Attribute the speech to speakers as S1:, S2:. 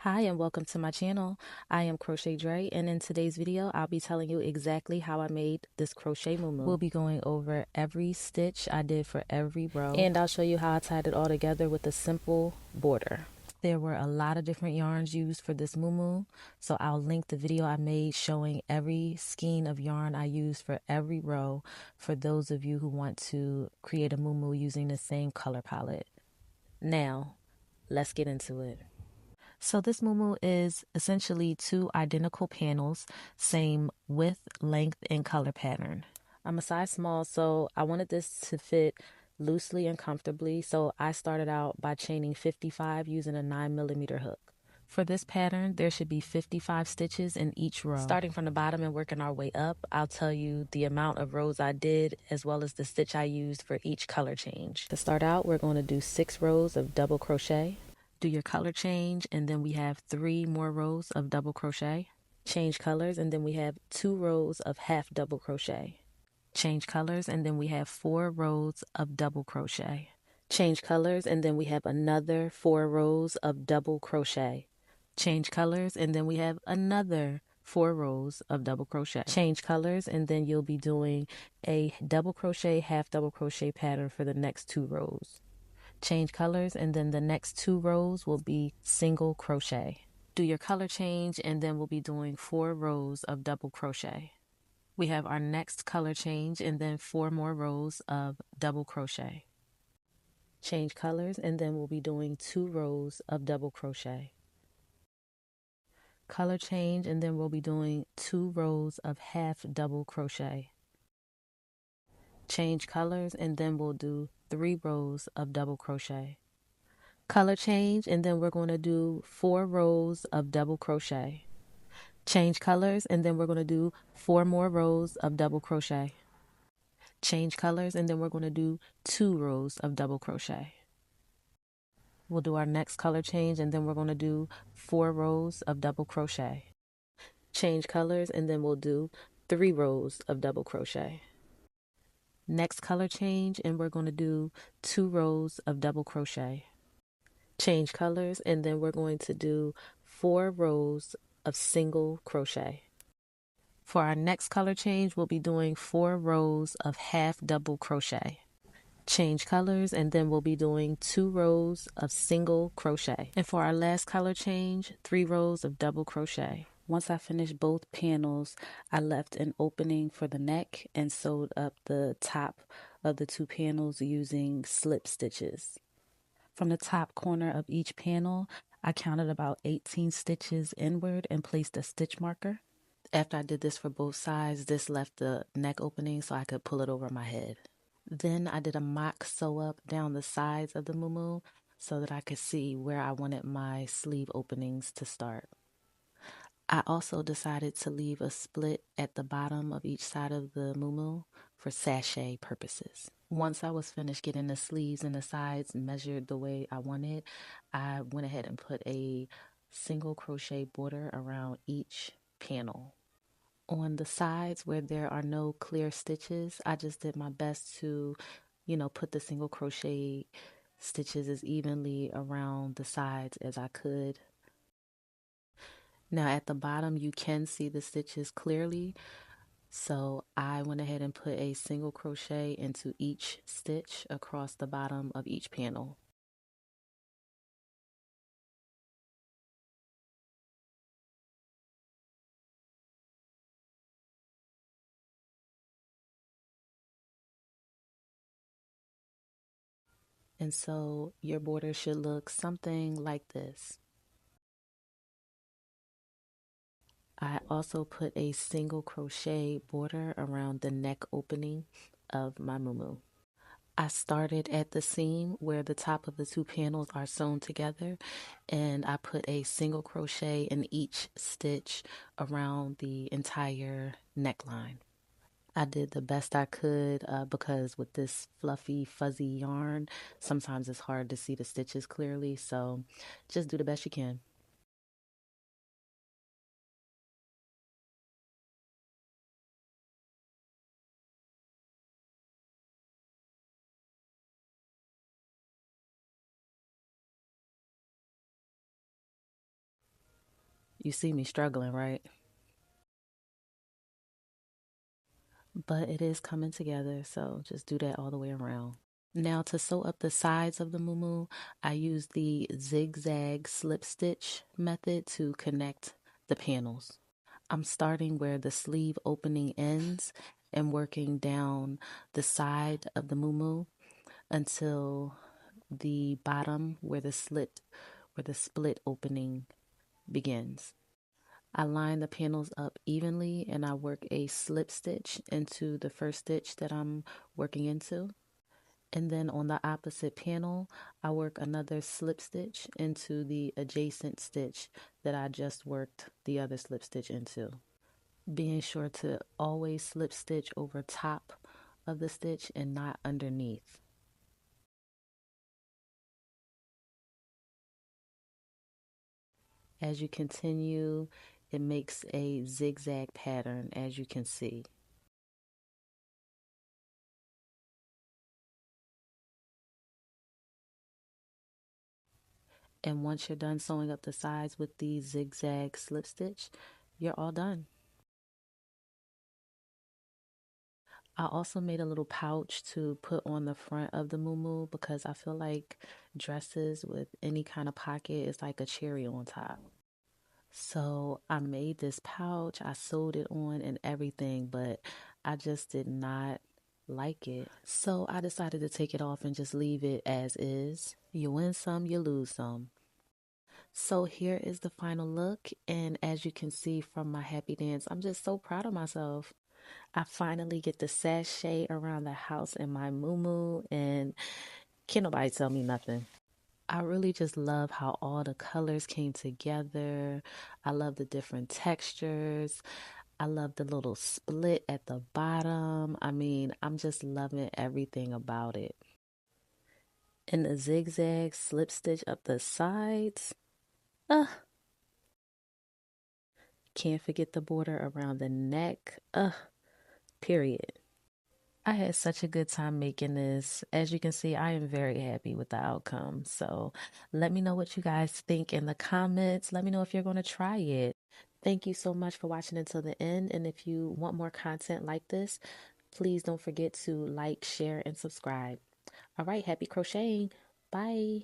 S1: Hi and welcome to my channel. I am Crochet Dre, and in today's video I'll be telling you exactly how I made this crochet muumuu. We'll be going over every stitch I did for every row, and I'll show you how I tied it all together with a simple border. There were a lot of different yarns used for this muumuu, so I'll link the video I made showing every skein of yarn I used for every row for those of you who want to create a muumuu using the same color palette. Now, let's get into it. So this muumuu is essentially two identical panels, same width, length, and color pattern. I'm a size small, so I wanted this to fit loosely and comfortably, so I started out by chaining 55 using a 9mm hook. For this pattern, there should be 55 stitches in each row. Starting from the bottom and working our way up, I'll tell you the amount of rows I did as well as the stitch I used for each color change. To start out, we're going to do 6 rows of double crochet. Do your color change, and then we have 3 more rows of double crochet. Change colors, and then we have 2 rows of half double crochet. Change colors, and then we have 4 rows of double crochet. Change colors, and then we have another 4 rows of double crochet. Change colors, and then we have another 4 rows of double crochet. Change colors, and then you'll be doing a double crochet, half double crochet pattern for the next 2 rows. Change colors, and then the next 2 rows will be single crochet. Do your color change, and then we'll be doing 4 rows of double crochet. We have our next color change, and then 4 more rows of double crochet. Change colors, and then we'll be doing 2 rows of double crochet. Color change, and then we'll be doing 2 rows of half double crochet. Change colors, and then we'll do 3 rows of double crochet. Color change, and then we're going to do 4 rows of double crochet. Change colors, and then we're going to do 4 more rows of double crochet. Change colors, and then we're going to do 2 rows of double crochet. We'll do our next color change, and then we're going to do 4 rows of double crochet. Change colors, and then we'll do 3 rows of double crochet. Next color change, and we're going to do 2 rows of double crochet. Change colors, and then we're going to do 4 rows of single crochet. For our next color change, we'll be doing 4 rows of half double crochet. Change colors, and then we'll be doing 2 rows of single crochet. And for our last color change, 3 rows of double crochet. Once I finished both panels, I left an opening for the neck and sewed up the top of the 2 panels using slip stitches. From the top corner of each panel, I counted about 18 stitches inward and placed a stitch marker. After I did this for both sides, this left the neck opening so I could pull it over my head. Then I did a mock sew up down the sides of the muumuu so that I could see where I wanted my sleeve openings to start. I also decided to leave a split at the bottom of each side of the muumuu for sachet purposes. Once I was finished getting the sleeves and the sides measured the way I wanted, I went ahead and put a single crochet border around each panel. On the sides where there are no clear stitches, I just did my best to, put the single crochet stitches as evenly around the sides as I could. Now at the bottom you can see the stitches clearly, so I went ahead and put a single crochet into each stitch across the bottom of each panel. And so your border should look something like this. I also put a single crochet border around the neck opening of my muumuu. I started at the seam where the top of the 2 panels are sewn together, and I put a single crochet in each stitch around the entire neckline. I did the best I could because with this fluffy, fuzzy yarn, sometimes it's hard to see the stitches clearly, so just do the best you can. You see me struggling, right? But it is coming together, so just do that all the way around. Now to sew up the sides of the muumuu, I use the zigzag slip stitch method to connect the panels. I'm starting where the sleeve opening ends and working down the side of the muumuu until the bottom where the split opening begins. I line the panels up evenly and I work a slip stitch into the first stitch that I'm working into. And then on the opposite panel, I work another slip stitch into the adjacent stitch that I just worked the other slip stitch into. Being sure to always slip stitch over top of the stitch and not underneath. As you continue, it makes a zigzag pattern, as you can see. And once you're done sewing up the sides with the zigzag slip stitch, you're all done. I also made a little pouch to put on the front of the muumuu because I feel like dresses with any kind of pocket is like a cherry on top. So I made this pouch, I sewed it on and everything, but I just did not like it. So I decided to take it off and just leave it as is. You win some, you lose some. So here is the final look, and as you can see from my happy dance, I'm just so proud of myself. I finally get to sashay around the house in my muumuu, and can't nobody tell me nothing. I really just love how all the colors came together. I love the different textures. I love the little split at the bottom. I mean, I'm just loving everything about it. And the zigzag slip stitch up the sides. Ugh, can't forget the border around the neck. Ugh, period. I had such a good time making this. As you can see, I am very happy with the outcome. So let me know what you guys think in the comments. Let me know if you're going to try it. Thank you so much for watching until the end. And if you want more content like this, please don't forget to like, share, and subscribe. All right, happy crocheting. Bye.